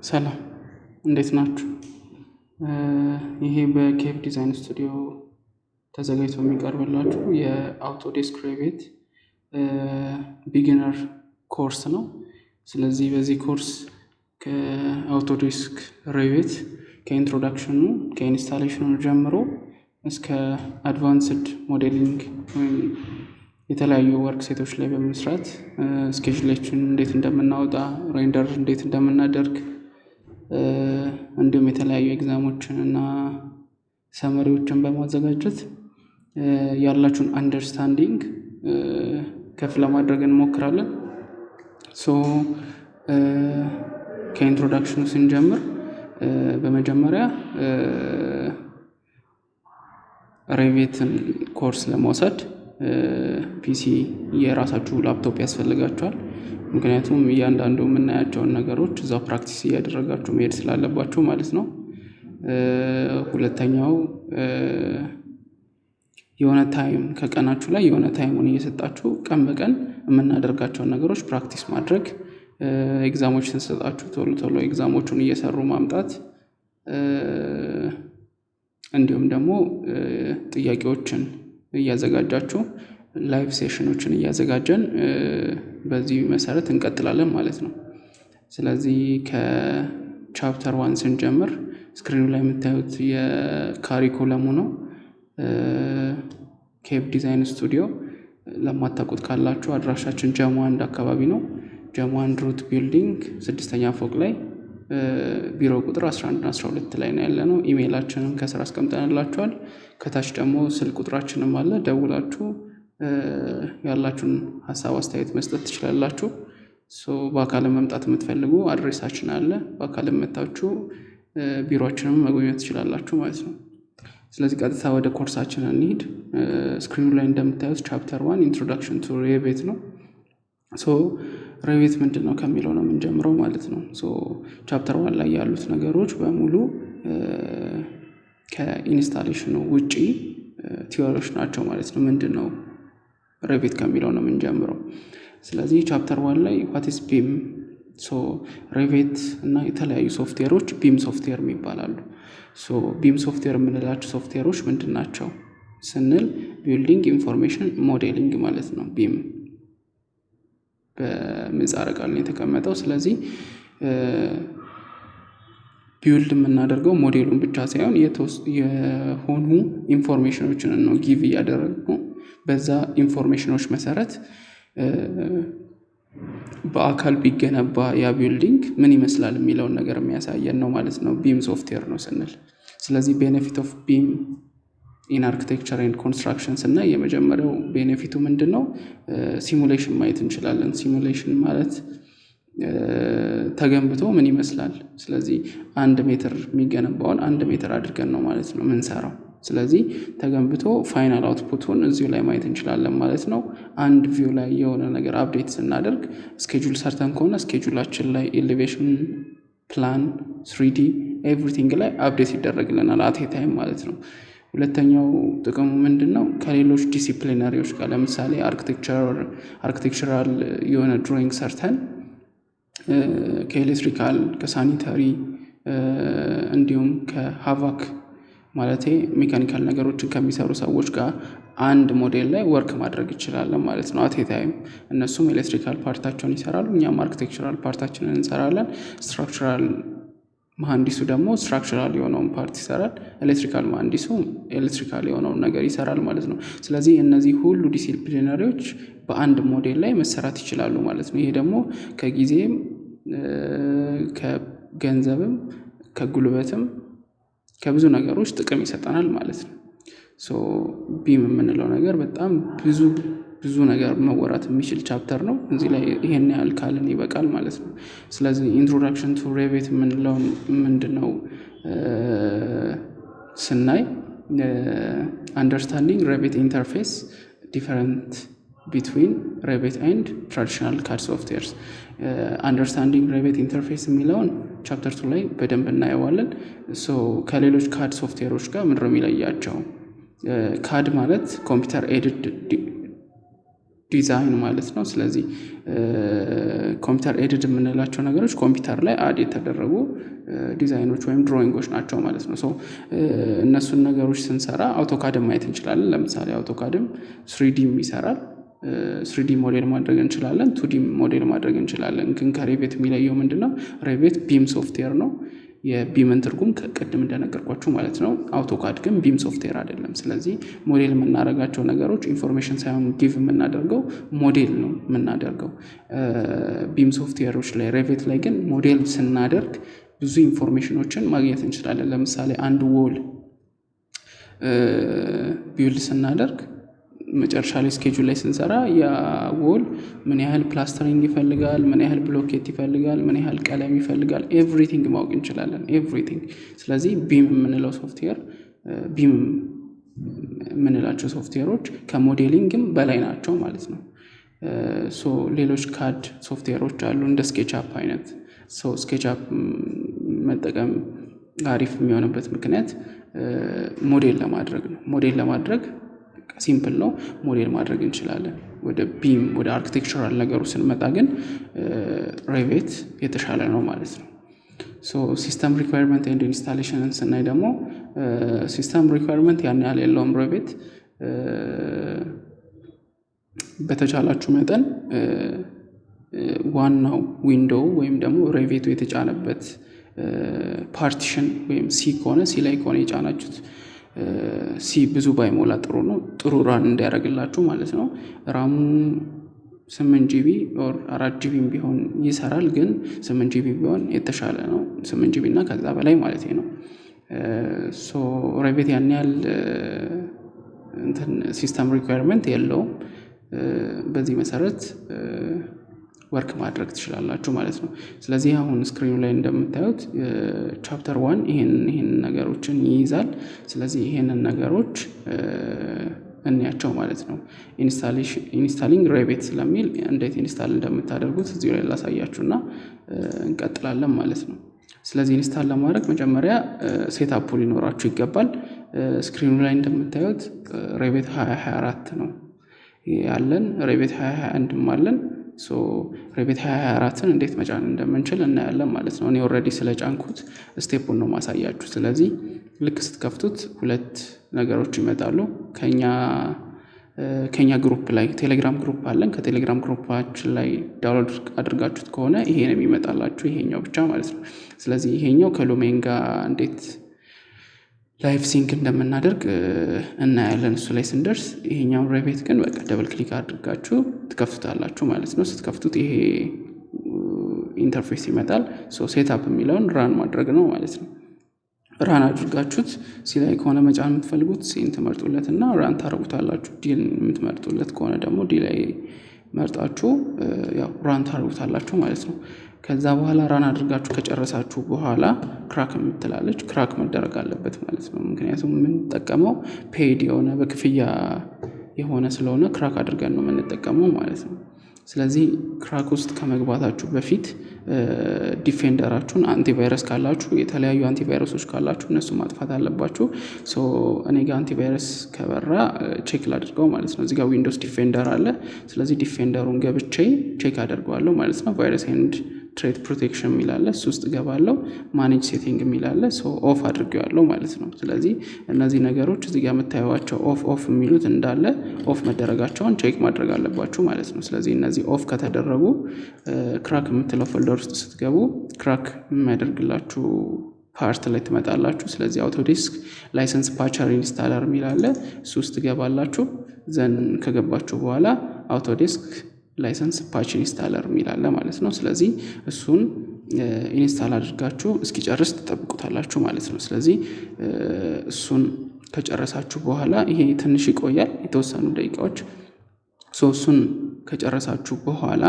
ሰላም እንዴት ናችሁ? ይሄ በኬፕ ዲዛይን ስቱዲዮ ተዘጋጅቶ የሚቀርብላችሁ የአውቶዴስክ ሬቪት ቢጊነር ኮርስ ነው። ስለዚህ በዚህ ኮርስ ከአውቶዴስክ ሬቪት ከኢንትሮዳክሽኑ ከኢንስታሌሽኑ ጀምሮ እስከ አድቫንስድ ሞዴሊንግ ወይም የተለያዩ ወርክ ሴቶች ላይ በመስራት ስኬጁሌችን እንዴት እንደምናወጣ ሬንደር እንዴት እንደምናደርግ እንዲሁም የተለያዩ ኤግዛሞችን እና ሰመሪዎችን በማዘጋጀት ያላችሁን አንደርስታንዲንግ ከፍ ለማድረግ እንሞክራለን። ከኢንትሮዳክሽኑ ስንጀምር በመጀመሪያ ሬቪትን ኮርስ ለመውሰድ ፒሲ የራሳችሁ ላፕቶፕ ያስፈልጋችኋል። ምክንያቱም እያንዳንዱ የምናያቸውን ነገሮች እዛው ፕራክቲስ እያደረጋችሁ መሄድ ስላለባችሁ ማለት ነው። ሁለተኛው የሆነ ታይም ከቀናችሁ ላይ የሆነ ታይሙን እየሰጣችሁ ቀን በቀን የምናደርጋቸውን ነገሮች ፕራክቲስ ማድረግ፣ ኤግዛሞች ስንሰጣችሁ ቶሎ ቶሎ ኤግዛሞቹን እየሰሩ ማምጣት፣ እንዲሁም ደግሞ ጥያቄዎችን እያዘጋጃችሁ ላይቭ ሴሽኖችን እያዘጋጀን በዚህ መሰረት እንቀጥላለን ማለት ነው። ስለዚህ ከቻፕተር 1 ስንጀምር ስክሪኑ ላይ የምታዩት የካሪኩለሙ ነው። ኬፕ ዲዛይን ስቱዲዮ ለማታውቁት ካላችሁ አድራሻችን ጀሞ 1 አካባቢ ነው። ጀሞ 1 ሩት ቢልዲንግ 6ኛ ፎቅ ላይ ቢሮ ቁጥር 11 እና 12 ላይ ነው ያለነው። ኢሜይላችንም ከስራ አስቀምጠንላችኋል። ከታች ደግሞ ስልክ ቁጥራችንም አለ። ደውላችሁ ያላችሁን ሀሳብ አስተያየት መስጠት ትችላላችሁ። በአካል መምጣት የምትፈልጉ አድሬሳችን አለ። በአካል መጥታችሁ ቢሮአችንን መጎብኘት ትችላላችሁ ማለት ነው። ስለዚህ ቀጥታ ወደ ኮርሳችን እንሂድ። ስክሪኑ ላይ እንደምታዩት ቻፕተር 1 ኢንትሮዳክሽን ቱ ሬቪት ነው። ሬቪት ምንድን ነው ከሚለው ነው የምንጀምረው ማለት ነው። ቻፕተር 1 ላይ ያሉት ነገሮች በሙሉ ከኢንስታሌሽኑ ውጪ ቲዎሪዎች ናቸው ማለት ነው። ምንድን ነው ሬቪት ከሚለው ነው የምንጀምረው። ስለዚህ ቻፕተር 1 ላይ ዋትስ ቢም፣ ሬቪት እና የተለያዩ ሶፍትዌሮች ቢም ሶፍትዌር ይባላሉ። ቢም ሶፍትዌር የምንላቸው ሶፍትዌሮች ምንድን ናቸው ስንል ቢልዲንግ ኢንፎርሜሽን ሞዴሊንግ ማለት ነው። ቢም በምህጻረ ቃል ነው የተቀመጠው። ስለዚህ ቢውልድ የምናደርገው ሞዴሉን ብቻ ሳይሆን የሆኑ ኢንፎርሜሽኖችን ነው ጊቭ እያደረግነው በዛ ኢንፎርሜሽኖች መሰረት በአካል ቢገነባ ያ ቢልዲንግ ምን ይመስላል የሚለውን ነገር የሚያሳየን ነው ማለት ነው ቢም ሶፍትዌር ነው ስንል። ስለዚህ ቤኔፊት ኦፍ ቢም ኢን አርኪቴክቸር ኤንድ ኮንስትራክሽን ስናይ የመጀመሪያው ቤኔፊቱ ምንድን ነው? ሲሙሌሽን ማየት እንችላለን። ሲሙሌሽን ማለት ተገንብቶ ምን ይመስላል። ስለዚህ 1 ሜትር የሚገነባውን 1 ሜትር አድርገን ነው ማለት ነው ምንሰራው። ስለዚህ ተገንብቶ ፋይናል አውትፑቱን እዚሁ ላይ ማየት እንችላለን ማለት ነው። አንድ ቪው ላይ የሆነ ነገር አፕዴት ስናደርግ ስኬጁል ሰርተን ከሆነ ስኬጁላችን ላይ ኤሌቬሽን ፕላን 3D ኤቭሪቲንግ ላይ አፕዴት ይደረግልናል አት ታይም ማለት ነው። ሁለተኛው ጥቅሙ ምንድን ነው? ከሌሎች ዲሲፕሊናሪዎች ጋር ለምሳሌ አርኪቴክቸራል የሆነ ድሮይንግ ሰርተን ከኤሌክትሪካል ከሳኒታሪ እንዲሁም ከሃቫክ ማለቴ ሜካኒካል ነገሮችን ከሚሰሩ ሰዎች ጋር አንድ ሞዴል ላይ ወርክ ማድረግ ይችላለን ማለት ነው አት ታይም። እነሱም ኤሌክትሪካል ፓርታቸውን ይሰራሉ፣ እኛም አርኪቴክቸራል ፓርታችንን እንሰራለን። ስትራክቸራል መሐንዲሱ ደግሞ ስትራክቸራል የሆነውን ፓርት ይሰራል፣ ኤሌክትሪካል መሐንዲሱ ኤሌክትሪካል የሆነውን ነገር ይሰራል ማለት ነው። ስለዚህ እነዚህ ሁሉ ዲሲፕሊናሪዎች በአንድ ሞዴል ላይ መሰራት ይችላሉ ማለት ነው። ይሄ ደግሞ ከጊዜም ከገንዘብም ከጉልበትም ከብዙ ነገሮች ጥቅም ይሰጠናል ማለት ነው። ቢም የምንለው ነገር በጣም ብዙ ነገር መወራት የሚችል ቻፕተር ነው። እዚህ ላይ ይሄን ያህል ካልን ይበቃል ማለት ነው። ስለዚህ ኢንትሮዳክሽን ቱ ሬቪት የምንለው ምንድነው ስናይ አንደርስታንዲንግ ሬቪት ኢንተርፌስ ዲፈረንት ቢትዊን ሬቪት ኤንድ ትራዲሽናል ካድ ሶፍትዌርስ። አንደርስታንዲንግ ሬቪት ኢንተርፌስ የሚለውን ቻፕተር 2 ላይ በደንብ እናየዋለን። ከሌሎች ካድ ሶፍትዌሮች ጋር ምንድነው የሚለያቸው? ካድ ማለት ኮምፒውተር ኤድድ ዲዛይን ማለት ነው። ስለዚህ ኮምፒውተር ኤድድ የምንላቸው ነገሮች ኮምፒውተር ላይ አድ የተደረጉ ዲዛይኖች ወይም ድሮይንጎች ናቸው ማለት ነው። እነሱን ነገሮች ስንሰራ አውቶካድም ማየት እንችላለን። ለምሳሌ አውቶካድም ስሪዲም ይሰራል። ስሪዲ ሞዴል ማድረግ እንችላለን፣ ቱዲ ሞዴል ማድረግ እንችላለን። ግን ከሬቬት የሚለየው ምንድነው? ሬቬት ቢም ሶፍትዌር ነው። የቢምን ትርጉም ቅድም እንደነገርኳችሁ ማለት ነው። አውቶካድ ግን ቢም ሶፍትዌር አይደለም። ስለዚህ ሞዴል የምናደርጋቸው ነገሮች ኢንፎርሜሽን ሳይሆን ጊቭ የምናደርገው ሞዴል ነው የምናደርገው ቢም ሶፍትዌሮች ላይ። ሬቬት ላይ ግን ሞዴል ስናደርግ ብዙ ኢንፎርሜሽኖችን ማግኘት እንችላለን። ለምሳሌ አንድ ዎል ቢውልድ ስናደርግ መጨረሻ ላይ ስኬጁል ላይ ስንሰራ ያ ዎል ምን ያህል ፕላስተሪንግ ይፈልጋል፣ ምን ያህል ብሎኬት ይፈልጋል፣ ምን ያህል ቀለም ይፈልጋል፣ ኤቭሪቲንግ ማወቅ እንችላለን። ኤቭሪቲንግ። ስለዚህ ቢም የምንለው ሶፍትዌር ቢም የምንላቸው ሶፍትዌሮች ከሞዴሊንግም በላይ ናቸው ማለት ነው። ሌሎች ካድ ሶፍትዌሮች አሉ እንደ ስኬችአፕ አይነት። ስኬችአፕ መጠቀም አሪፍ የሚሆንበት ምክንያት ሞዴል ለማድረግ ነው። ሞዴል ለማድረግ ሲምፕል ነው፣ ሞዴል ማድረግ እንችላለን። ወደ ቢም ወደ አርኪቴክቸራል ነገሩ ስንመጣ ግን ሬቬት የተሻለ ነው ማለት ነው። ሲስተም ሪኳየርመንት ኤንድ ኢንስታሌሽንን ስናይ ደግሞ ሲስተም ሪኳየርመንት ያን ያህል የለውም ሬቬት። በተቻላችሁ መጠን ዋናው ዊንዶው ወይም ደግሞ ሬቬቱ የተጫነበት ፓርቲሽን ወይም ሲ ከሆነ ሲ ላይ ከሆነ የጫናችሁት ሲ ብዙ ባይሞላ ጥሩ ነው። ጥሩ ራን እንዲያደርግላችሁ ማለት ነው። ራሙ 8 ጂቢ ኦር 4 ጂቢ ቢሆን ይሰራል፣ ግን 8 ጂቢ ቢሆን የተሻለ ነው። 8 ጂቢ እና ከዛ በላይ ማለት ነው። ሬቬት ያን ያህል ሲስተም ሪኳየርመንት የለውም። በዚህ መሰረት ወርክ ማድረግ ትችላላችሁ ማለት ነው። ስለዚህ አሁን ስክሪኑ ላይ እንደምታዩት ቻፕተር 1 ይሄን ነገሮችን ይይዛል። ስለዚህ ይሄንን ነገሮች እንያቸው ማለት ነው። ኢንስታሊንግ ሬቬት ስለሚል እንዴት ኢንስታል እንደምታደርጉት እዚሁ ላይ ላሳያችሁና እንቀጥላለን ማለት ነው። ስለዚህ ኢንስታል ለማድረግ መጀመሪያ ሴትአፑ ሊኖራችሁ ይገባል። ስክሪኑ ላይ እንደምታዩት ሬቬት 2024 ነው ያለን፣ ሬቬት 2021ም አለን። ሬቬት 2024ን እንዴት መጫን እንደምንችል እናያለን ማለት ነው። እኔ ኦልሬዲ ስለጫንኩት ስቴፑን ነው ማሳያችሁ። ስለዚህ ልክ ስትከፍቱት ሁለት ነገሮች ይመጣሉ። ከኛ ግሩፕ ላይ ቴሌግራም ግሩፕ አለን። ከቴሌግራም ግሩፓችን ላይ ዳውንሎድ አድርጋችሁት ከሆነ ይሄ ነው የሚመጣላችሁ፣ ይሄኛው ብቻ ማለት ነው። ስለዚህ ይሄኛው ከሉሜን ጋር እንዴት ላይቭ ሲንክ እንደምናደርግ እናያለን እሱ ላይ ስንደርስ። ይሄኛውን ሬቬት ግን በቃ ደብል ክሊክ አድርጋችሁ ትከፍቱታላችሁ ማለት ነው። ስትከፍቱት ይሄ ኢንተርፌስ ይመጣል። ሴትአፕ የሚለውን ራን ማድረግ ነው ማለት ነው። ራን አድርጋችሁት ሲ ላይ ከሆነ መጫን የምትፈልጉት ሲን ትመርጡለት እና ራን ታደርጉታላችሁ። ዲን የምትመርጡለት ከሆነ ደግሞ ዲ ላይ መርጣችሁ ያው ራን ታደርጉታላችሁ ማለት ነው። ከዛ በኋላ ራን አድርጋችሁ ከጨረሳችሁ በኋላ ክራክ የምትላለች ክራክ መደረግ አለበት ማለት ነው። ምክንያቱም የምንጠቀመው ፔይድ የሆነ በክፍያ የሆነ ስለሆነ ክራክ አድርገን ነው የምንጠቀመው ማለት ነው። ስለዚህ ክራክ ውስጥ ከመግባታችሁ በፊት ዲፌንደራችሁን አንቲቫይረስ ካላችሁ የተለያዩ አንቲቫይረሶች ካላችሁ እነሱ ማጥፋት አለባችሁ። እኔ ጋር አንቲቫይረስ ከበራ ቼክ ላድርገው ማለት ነው። እዚጋ ዊንዶውስ ዲፌንደር አለ። ስለዚህ ዲፌንደሩን ገብቼ ቼክ አደርገዋለሁ ማለት ነው። ቫይረስ ኤንድ ትሬት ፕሮቴክሽን የሚላለ እሱ ውስጥ ገባለሁ። ማኔጅ ሴቲንግ የሚላለ ኦፍ አድርጌዋለሁ ማለት ነው። ስለዚህ እነዚህ ነገሮች እዚጋ የምታዩዋቸው ኦፍ የሚሉት እንዳለ ኦፍ መደረጋቸውን ቼክ ማድረግ አለባችሁ ማለት ነው። ስለዚህ እነዚህ ኦፍ ከተደረጉ ክራክ የምትለው ፎልደር ውስጥ ስትገቡ ክራክ የሚያደርግላችሁ ፓርት ላይ ትመጣላችሁ። ስለዚህ አውቶዴስክ ላይሰንስ ፓቸር ኢንስታለር የሚላለ እሱ ውስጥ ገባላችሁ። ዘን ከገባችሁ በኋላ አውቶዴስክ ላይሰንስ ፓች ኢንስታለር የሚላለ ማለት ነው። ስለዚህ እሱን ኢንስታል አድርጋችሁ እስኪጨርስ ትጠብቁታላችሁ ማለት ነው። ስለዚህ እሱን ከጨረሳችሁ በኋላ ይሄ ትንሽ ይቆያል፣ የተወሰኑ ደቂቃዎች። እሱን ከጨረሳችሁ በኋላ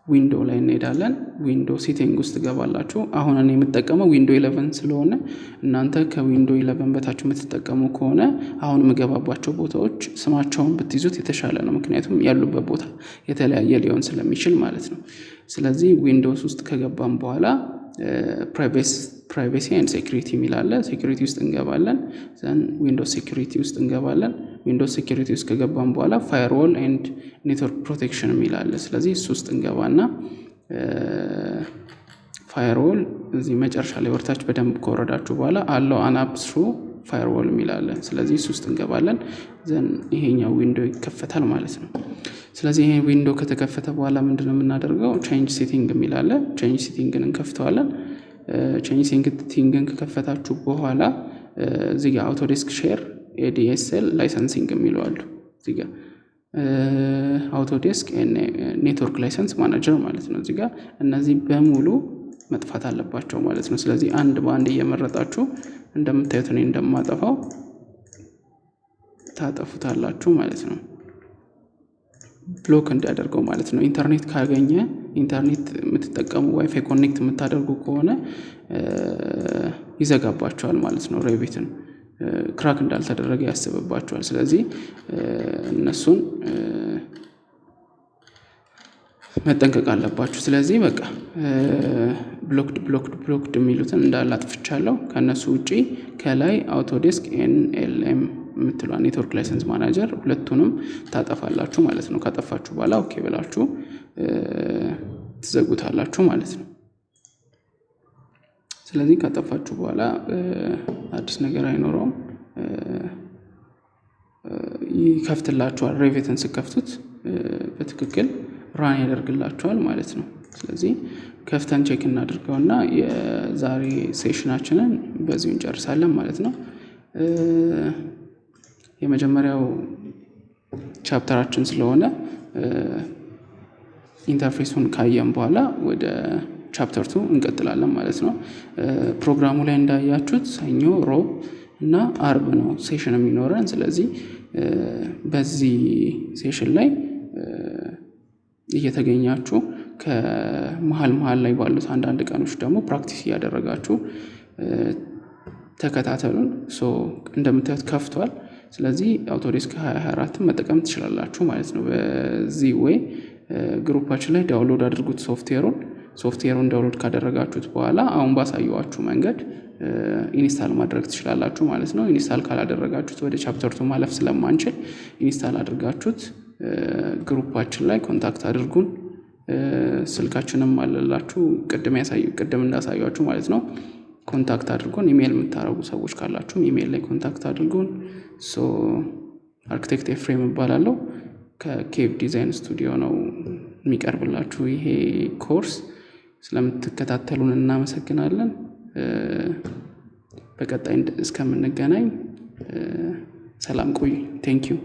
ዊንዶው ላይ እንሄዳለን። ዊንዶው ሴቲንግ ውስጥ ገባላችሁ። አሁን እኔ የምጠቀመው ዊንዶው 11 ስለሆነ እናንተ ከዊንዶው 11 በታችሁ የምትጠቀሙ ከሆነ አሁን የምገባባቸው ቦታዎች ስማቸውን ብትይዙት የተሻለ ነው። ምክንያቱም ያሉበት ቦታ የተለያየ ሊሆን ስለሚችል ማለት ነው። ስለዚህ ዊንዶውስ ውስጥ ከገባም በኋላ ፕራይቬሲ ኤንድ ሴኩሪቲ የሚል አለ። ሴኩሪቲ ውስጥ እንገባለን። ዘን ዊንዶውስ ሴኩሪቲ ውስጥ እንገባለን። ዊንዶውስ ሴኩሪቲ ውስጥ ከገባን በኋላ ፋየርዎል ኤንድ ኔትወርክ ፕሮቴክሽን የሚል አለ። ስለዚህ እሱ ውስጥ እንገባና ፋየርዎል እዚህ መጨረሻ ላይ ወርታች በደንብ ከወረዳችሁ በኋላ አለው አናፕ ስሩ ፋየርዎል የሚል አለ። ስለዚህ እሱ ውስጥ እንገባለን። ዘን ይሄኛው ዊንዶ ይከፈታል ማለት ነው። ስለዚህ ይሄ ዊንዶ ከተከፈተ በኋላ ምንድነው የምናደርገው? ቼንጅ ሴቲንግ የሚል አለ። ቼንጅ ሴቲንግን እንከፍተዋለን። ቼንጅ ሴቲንግን ከከፈታችሁ በኋላ እዚህ ጋር አውቶዴስክ ሼር ኤዲኤስኤል ላይሰንሲንግ የሚሉ አሉ። እዚህ ጋር አውቶዴስክ ኔትወርክ ላይሰንስ ማናጀር ማለት ነው። እዚህ ጋር እነዚህ በሙሉ መጥፋት አለባቸው ማለት ነው። ስለዚህ አንድ በአንድ እየመረጣችሁ እንደምታዩት እኔ እንደማጠፋው ታጠፉታላችሁ ማለት ነው። ብሎክ እንዲያደርገው ማለት ነው። ኢንተርኔት ካገኘ ኢንተርኔት የምትጠቀሙ ዋይፋይ ኮኔክት የምታደርጉ ከሆነ ይዘጋባቸዋል ማለት ነው። ሬቪትን ክራክ እንዳልተደረገ ያስብባቸዋል። ስለዚህ እነሱን መጠንቀቅ አለባችሁ። ስለዚህ በቃ ብሎክድ የሚሉትን እንዳለ አጥፍቻለሁ። ከእነሱ ውጪ ከላይ አውቶዴስክ ኤንኤልኤም የምትሏ ኔትወርክ ላይሰንስ ማናጀር ሁለቱንም ታጠፋላችሁ ማለት ነው። ካጠፋችሁ በኋላ ኦኬ ብላችሁ ትዘጉታላችሁ ማለት ነው። ስለዚህ ካጠፋችሁ በኋላ አዲስ ነገር አይኖረውም። ይከፍትላችኋል። ሬቪትን ስከፍቱት በትክክል ራን ያደርግላችኋል ማለት ነው። ስለዚህ ከፍተን ቼክ እናድርገውና የዛሬ ሴሽናችንን በዚሁ እንጨርሳለን ማለት ነው። የመጀመሪያው ቻፕተራችን ስለሆነ ኢንተርፌሱን ካየን በኋላ ወደ ቻፕተር 2 እንቀጥላለን ማለት ነው። ፕሮግራሙ ላይ እንዳያችሁት ሰኞ፣ ሮብ እና አርብ ነው ሴሽን የሚኖረን። ስለዚህ በዚህ ሴሽን ላይ እየተገኛችሁ ከመሃል ላይ ባሉት አንዳንድ ቀኖች ደግሞ ፕራክቲስ እያደረጋችሁ ተከታተሉን። እንደምታዩት ከፍቷል። ስለዚህ አውቶዴስክ 2024 መጠቀም ትችላላችሁ ማለት ነው። በዚህ ወይ ግሩፓችን ላይ ዳውንሎድ አድርጉት ሶፍትዌሩን ዳውንሎድ ካደረጋችሁት በኋላ አሁን ባሳየዋችሁ መንገድ ኢንስታል ማድረግ ትችላላችሁ ማለት ነው። ኢንስታል ካላደረጋችሁት ወደ ቻፕተር 2 ማለፍ ስለማንችል ኢንስታል አድርጋችሁት ግሩፓችን ላይ ኮንታክት አድርጉን። ስልካችንም አለላችሁ ቅድም እንዳሳያችሁ ማለት ነው። ኮንታክት አድርጉን። ኢሜል የምታረጉ ሰዎች ካላችሁም ኢሜል ላይ ኮንታክት አድርጉን። አርክቴክት ኤፍሬም እባላለሁ። ከኬቭ ዲዛይን ስቱዲዮ ነው የሚቀርብላችሁ ይሄ ኮርስ። ስለምትከታተሉን እናመሰግናለን። በቀጣይ እስከምንገናኝ ሰላም ቆዩ። ቴንኪዩ